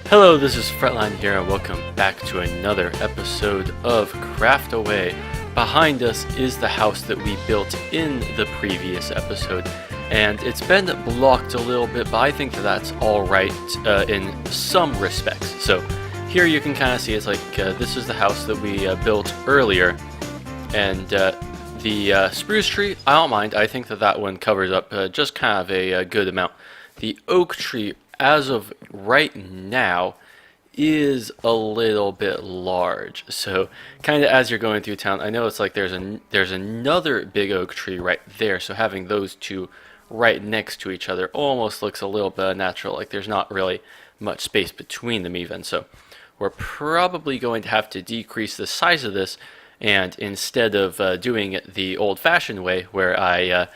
Hello, this is Fretline here, and welcome back to another episode of Craftaway. Behind us is the house that we built in the previous episode, and it's been blocked a little bit, but I think that's alright in some respects. So here you can kind of see it's like this is the house that we built earlier, and the spruce tree, I don't mind. I think that one covers up just kind of a good amount. The oak tree, as of right now, is a little bit large. So kind of as you're going through town, I know it's like there's another big oak tree right there, so having those two right next to each other almost looks a little bit unnatural, like there's not really much space between them even. So we're probably going to have to decrease the size of this, and instead of doing it the old-fashioned way where I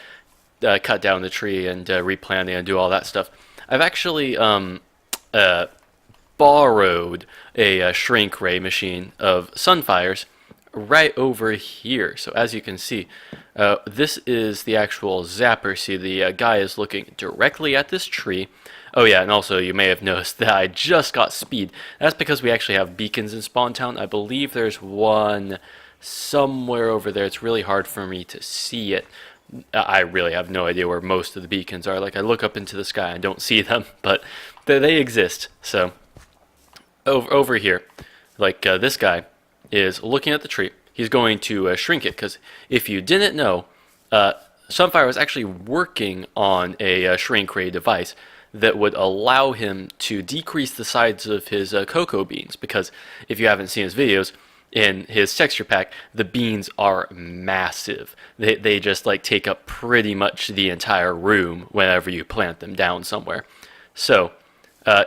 cut down the tree and replant it and do all that stuff, I've actually borrowed a shrink ray machine of Sunfire's right over here. So as you can see, this is the actual zapper. See, the guy is looking directly at this tree. Oh yeah, and also you may have noticed that I just got speed. That's because we actually have beacons in Spawn Town. I believe there's one somewhere over there. It's really hard for me to see it. I really have no idea where most of the beacons are. Like, I look up into the sky and don't see them, but they exist. So over here, like this guy is looking at the tree. He's going to shrink it, because if you didn't know, Sunfire was actually working on a shrink ray device that would allow him to decrease the size of his cocoa beans, because if you haven't seen his videos, in his texture pack, the beans are massive. They just like take up pretty much the entire room whenever you plant them down somewhere. So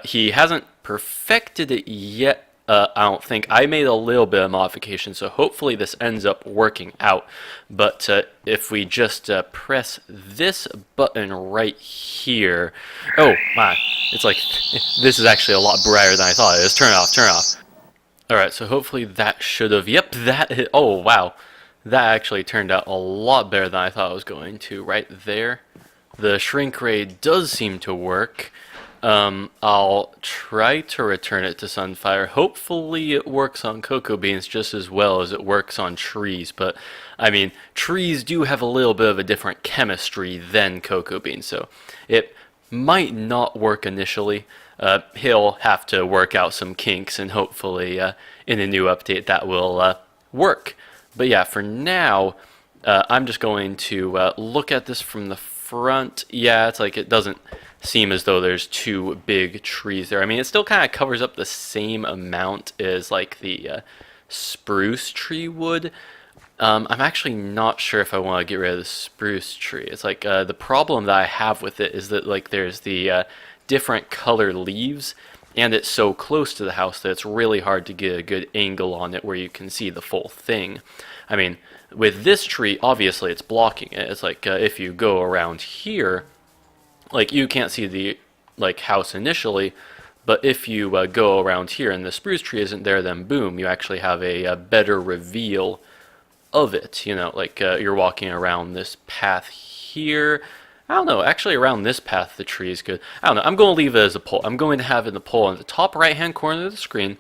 he hasn't perfected it yet. I don't think. I made a little bit of modification, so hopefully this ends up working out. But if we just press this button right here, oh my, it's like this is actually a lot brighter than I thought it was. Turn it off, turn it off. Alright, so hopefully that should have, yep, that hit, oh wow, that actually turned out a lot better than I thought it was going to, right there. The shrink ray does seem to work. I'll try to return it to Sunfire. Hopefully it works on cocoa beans just as well as it works on trees, but I mean, trees do have a little bit of a different chemistry than cocoa beans, so it might not work initially. He'll have to work out some kinks, and hopefully in a new update that will work. But yeah, for now, I'm just going to look at this from the front. Yeah, it's like it doesn't seem as though there's two big trees there. I mean, it still kind of covers up the same amount as like the spruce tree would. I'm actually not sure if I want to get rid of the spruce tree. It's like the problem that I have with it is that like there's the different color leaves, and it's so close to the house that it's really hard to get a good angle on it where you can see the full thing. I mean, with this tree, obviously it's blocking it. It's like if you go around here, like you can't see the like house initially, but if you go around here and the spruce tree isn't there, then boom, you actually have a better reveal of it. You know, like you're walking around this path here. I don't know, actually around this path the tree is good. I don't know, I'm going to leave it as a poll. I'm going to have it in the poll in the top right hand corner of the screen.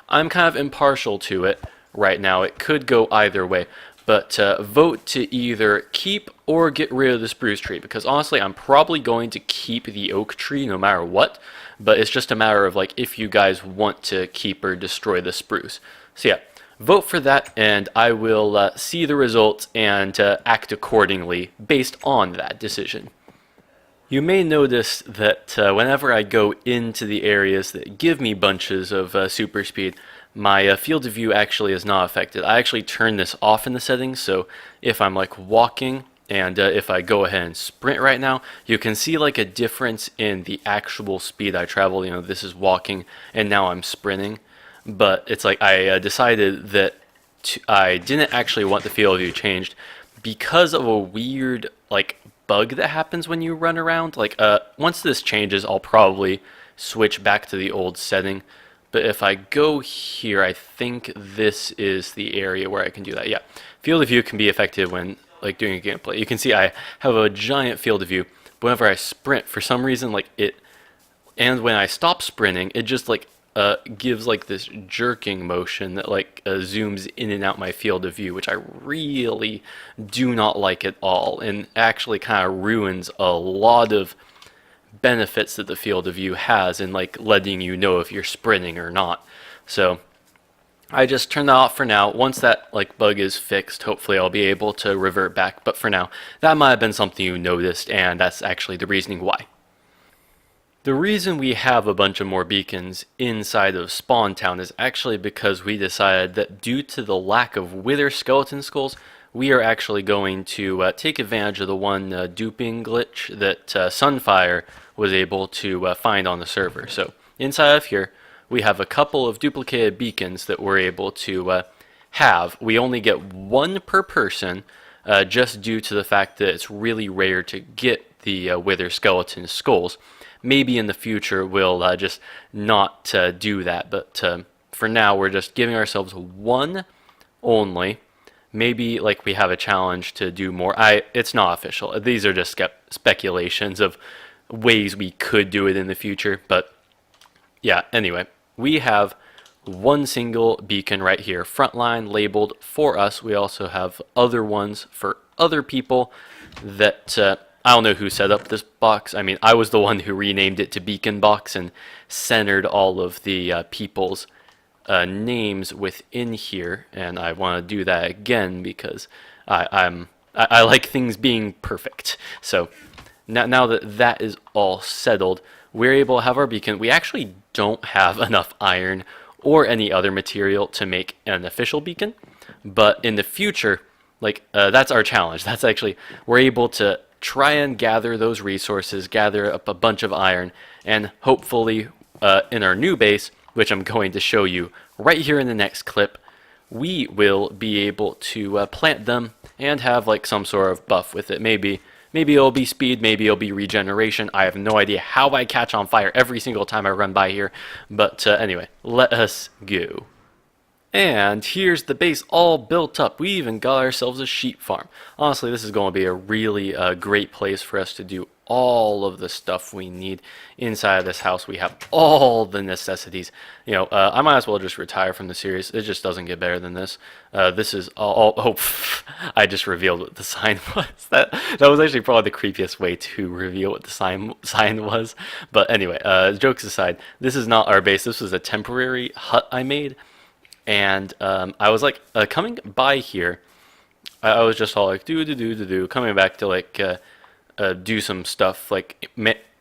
I'm kind of impartial to it right now. It could go either way. But vote to either keep or get rid of the spruce tree, because honestly I'm probably going to keep the oak tree no matter what. But it's just a matter of like if you guys want to keep or destroy the spruce. So yeah, vote for that, and I will see the results and act accordingly based on that decision. You may notice that whenever I go into the areas that give me bunches of super speed, my field of view actually is not affected. I actually turn this off in the settings, so if I'm like walking and if I go ahead and sprint right now, you can see like a difference in the actual speed I travel. You know, this is walking and now I'm sprinting. But it's like I decided that I didn't actually want the field of view changed because of a weird like bug that happens when you run around. Like once this changes, I'll probably switch back to the old setting. But if I go here, I think this is the area where I can do that. Yeah, field of view can be effective when like doing a gameplay. You can see I have a giant field of view. But whenever I sprint, for some reason, like it, and when I stop sprinting, it just like gives like this jerking motion that like zooms in and out my field of view, which I really do not like at all, and actually kind of ruins a lot of benefits that the field of view has in like letting you know if you're sprinting or not. So I just turn that off for now. Once that like bug is fixed, hopefully I'll be able to revert back. But for now, that might have been something you noticed, and that's actually the reasoning why. The reason we have a bunch of more beacons inside of Spawn Town is actually because we decided that due to the lack of wither skeleton skulls, we are actually going to take advantage of the one duping glitch that Sunfire was able to find on the server. So inside of here, we have a couple of duplicated beacons that we're able to have. We only get one per person, just due to the fact that it's really rare to get the wither skeleton skulls. Maybe in the future we'll just not do that, but for now we're just giving ourselves one only. Maybe like we have a challenge to do more. It's not official. These are just speculations of ways we could do it in the future. But yeah, anyway, we have one single beacon right here, frontline, labeled for us. We also have other ones for other people that I don't know who set up this box. I mean, I was the one who renamed it to Beacon Box and centered all of the people's names within here, and I want to do that again because I like things being perfect. So now that that is all settled, we're able to have our beacon. We actually don't have enough iron or any other material to make an official beacon, but in the future, like that's our challenge. That's actually, we're able to try and gather those resources, gather up a bunch of iron, and hopefully in our new base, which I'm going to show you right here in the next clip, we will be able to plant them and have like some sort of buff with it. Maybe it'll be speed, maybe it'll be regeneration. I have no idea how I catch on fire every single time I run by here. But anyway, let us go. And here's the base all built up. We even got ourselves a sheep farm. Honestly, this is going to be a really great place for us to do all of the stuff we need inside of this house. We have all the necessities. You know, I might as well just retire from the series. It just doesn't get better than this. This is all oh, I just revealed what the sign was. That was actually probably the creepiest way to reveal what the sign was. But anyway, jokes aside, this is not our base. This was a temporary hut I made. And I was like coming by here, I was just all like coming back to like do some stuff like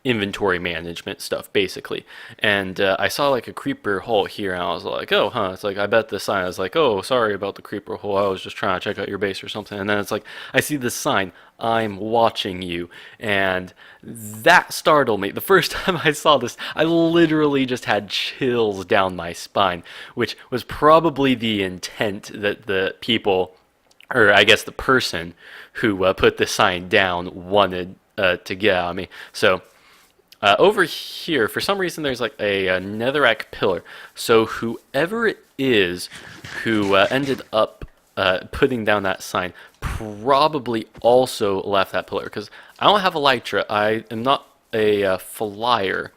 inventory management stuff basically. And I saw like a creeper hole here, and I was like, oh huh, it's like I bet the sign. I was like, oh sorry about the creeper hole, I was just trying to check out your base or something. And then it's like I see this sign, I'm watching you, and that startled me. The first time I saw this, I literally just had chills down my spine, which was probably the intent that the people, or I guess the person who put the sign down wanted to get out of me. So over here, for some reason, there's like a netherrack pillar. So whoever it is who ended up putting down that sign probably also left that pillar, because I don't have elytra. I am not a flyer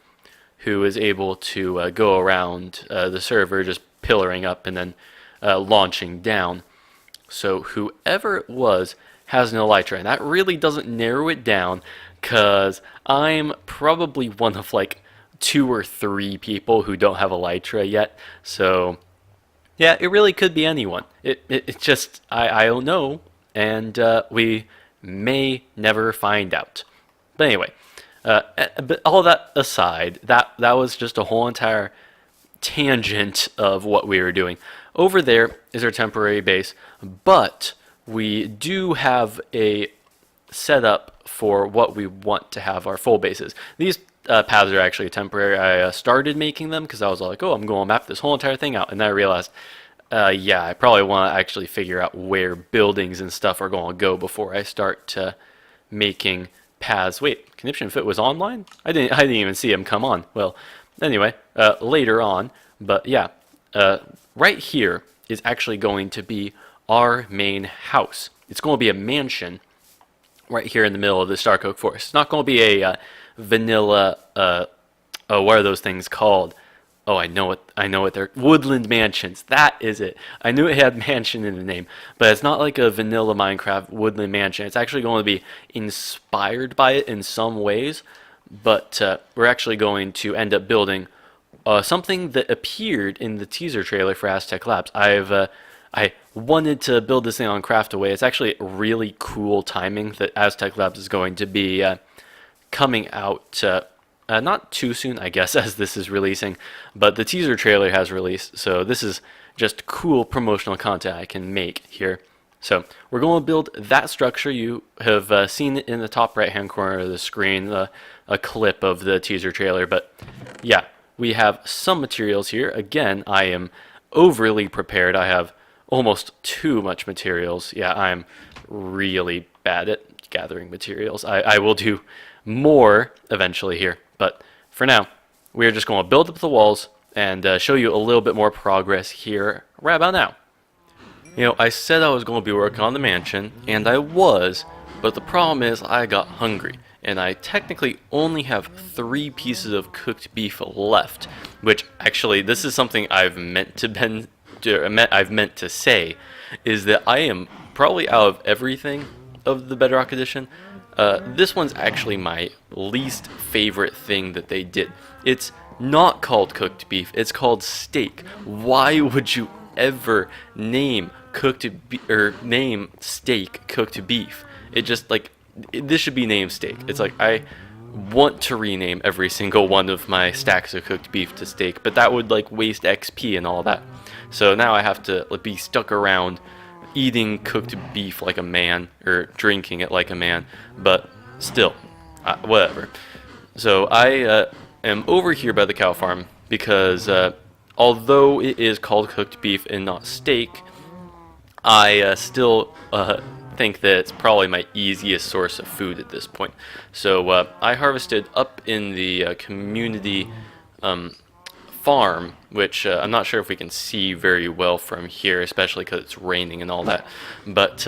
who is able to go around the server just pillaring up and then launching down. So whoever it was has an elytra, and that really doesn't narrow it down, because I'm probably one of like 2 or 3 people who don't have elytra yet. So yeah, it really could be anyone. It just, I don't know, and we may never find out. But anyway, but all that aside, that was just a whole entire tangent of what we were doing. Over there is our temporary base, but we do have a setup for what we want to have our full bases. These paths are actually temporary. I started making them because I was like, oh, I'm going to map this whole entire thing out, and then I realized, yeah, I probably want to actually figure out where buildings and stuff are going to go before I start making paths. Wait, KunipshunFit was online? I didn't even see him come on. Well, anyway, later on. But yeah, right here is actually going to be our main house. It's going to be a mansion right here in the middle of the Stark Oak Forest. It's not going to be a vanilla, what are those things called? Oh, I know what they're woodland mansions. That is it. I knew it had mansion in the name, but it's not like a vanilla Minecraft woodland mansion. It's actually going to be inspired by it in some ways, but we're actually going to end up building something that appeared in the teaser trailer for Aztec Labs. I wanted to build this thing on Craftaway. It's actually really cool timing that Aztec Labs is going to be coming out not too soon, I guess, as this is releasing, but the teaser trailer has released, so this is just cool promotional content I can make here. So we're going to build that structure. You have seen it in the top right hand corner of the screen, a clip of the teaser trailer, but yeah, we have some materials here. Again, I am overly prepared. I have almost too much materials. Yeah, I'm really bad at gathering materials. I will do more eventually here, but for now, we're just going to build up the walls and show you a little bit more progress here right about now. You know, I said I was going to be working on the mansion, and I was, but the problem is I got hungry, and I technically only have 3 pieces of cooked beef left, which actually, this is something I've meant to say, is that I am probably out of everything of the Bedrock Edition. This one's actually my least favorite thing that they did. It's not called cooked beef, it's called steak. Why would you ever name name steak cooked beef? It just this should be named steak. It's like I want to rename every single one of my stacks of cooked beef to steak, but that would waste XP and all that. So now I have to be stuck around eating cooked beef like a man, or drinking it like a man, but still, whatever. So I am over here by the cow farm because although it is called cooked beef and not steak, I still think that it's probably my easiest source of food at this point. So I harvested up in the community farm, which I'm not sure if we can see very well from here, especially because it's raining and all that, but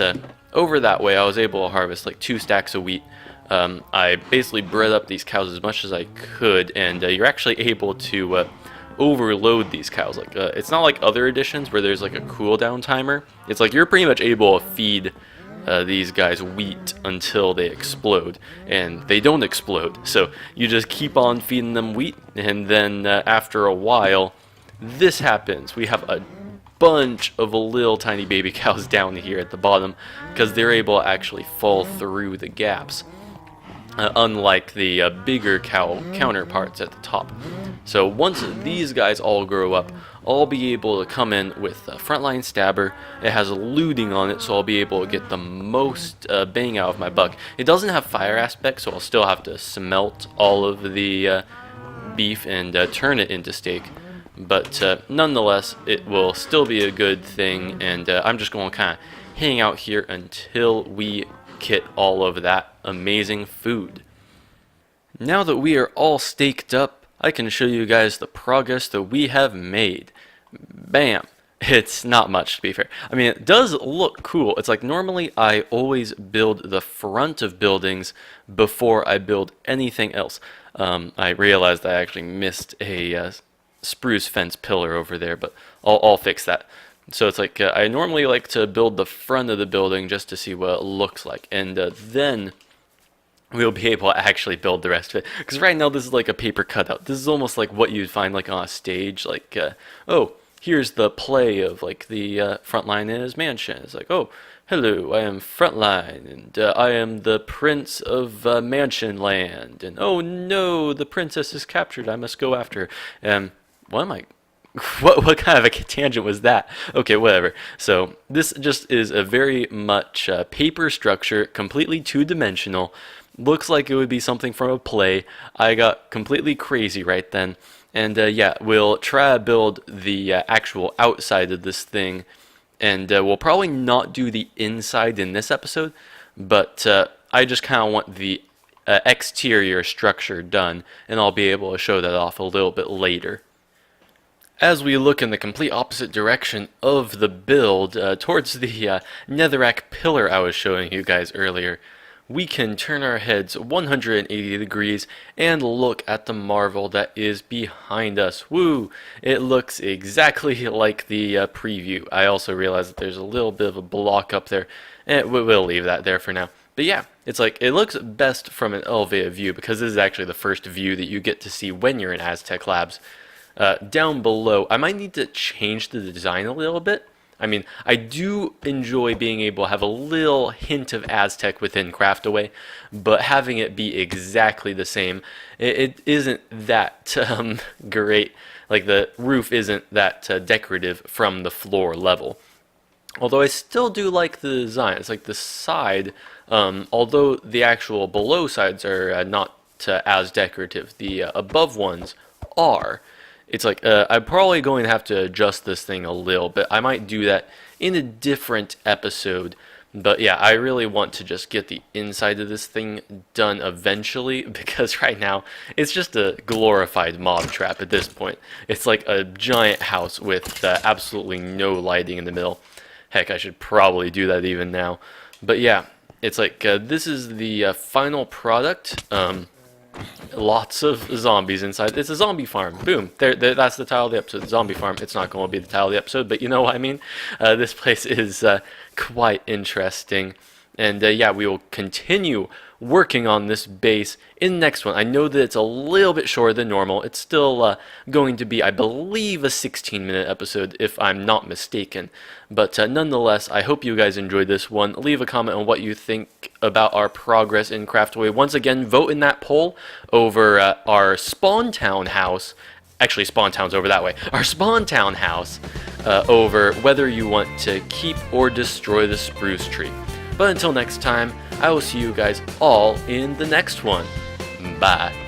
over that way I was able to harvest 2 stacks of wheat. I basically bred up these cows as much as I could, and you're actually able to overload these cows. It's not like other editions where there's a cooldown timer. It's you're pretty much able to feed these guys wheat until they explode, and they don't explode, so you just keep on feeding them wheat, and then after a while this happens. We have a bunch of little tiny baby cows down here at the bottom because they're able to actually fall through the gaps, unlike the bigger cow counterparts at the top. So once these guys all grow up, I'll be able to come in with a frontline stabber. It has looting on it, so I'll be able to get the most bang out of my buck. It doesn't have fire aspect, so I'll still have to smelt all of the beef and turn it into steak. But nonetheless, it will still be a good thing, and I'm just going to kind of hang out here until we get all of that amazing food. Now that we are all staked up, I can show you guys the progress that we have made. Bam! It's not much, to be fair. I mean, it does look cool. It's normally I always build the front of buildings before I build anything else. I realized I actually missed a spruce fence pillar over there, but I'll fix that. So it's I normally like to build the front of the building just to see what it looks like, and then we'll be able to actually build the rest of it. Because right now this is a paper cutout. This is almost what you'd find on a stage. Oh, here's the play of the Frontline in his mansion. It's oh, hello, I am Frontline, and I am the prince of Mansion Land. And oh no, the princess is captured. I must go after her. What am I? What kind of a tangent was that? Okay, whatever. So this just is a very much paper structure, completely two-dimensional. Looks like it would be something from a play. I got completely crazy right then. And yeah, we'll try to build the actual outside of this thing. And we'll probably not do the inside in this episode. But I just kind of want the exterior structure done. And I'll be able to show that off a little bit later. As we look in the complete opposite direction of the build, towards the netherrack pillar I was showing you guys earlier, we can turn our heads 180 degrees and look at the marvel that is behind us. Woo! It looks exactly like the preview. I also realize that there's a little bit of a block up there, and we'll leave that there for now. But yeah, it's like, it looks best from an elevated view because this is actually the first view that you get to see when you're in Aztec Labs. Down below, I might need to change the design a little bit. I mean, I do enjoy being able to have a little hint of Aztec within Craftaway, but having it be exactly the same, it isn't that great. Like, the roof isn't that decorative from the floor level. Although I still do like the design. It's like the side, although the actual below sides are not as decorative, the above ones are. It's like, I'm probably going to have to adjust this thing a little bit. I might do that in a different episode. But yeah, I really want to just get the inside of this thing done eventually, because right now it's just a glorified mob trap at this point. It's like a giant house with absolutely no lighting in the middle. Heck, I should probably do that even now. But yeah, it's like, this is the final product. Lots of zombies inside. It's a zombie farm. Boom. That's the title of the episode. Zombie farm. It's not going to be the title of the episode, but you know what I mean. This place is quite interesting. And yeah, we will continue working on this base in the next one. I know that it's a little bit shorter than normal. It's still going to be, I believe, a 16-minute episode, if I'm not mistaken. But nonetheless, I hope you guys enjoyed this one. Leave a comment on what you think about our progress in Craftaway. Once again, vote in that poll over our Spawn Town house. Actually, Spawn Town's over that way. Our Spawn Town house, over whether you want to keep or destroy the spruce tree. But until next time, I will see you guys all in the next one. Bye.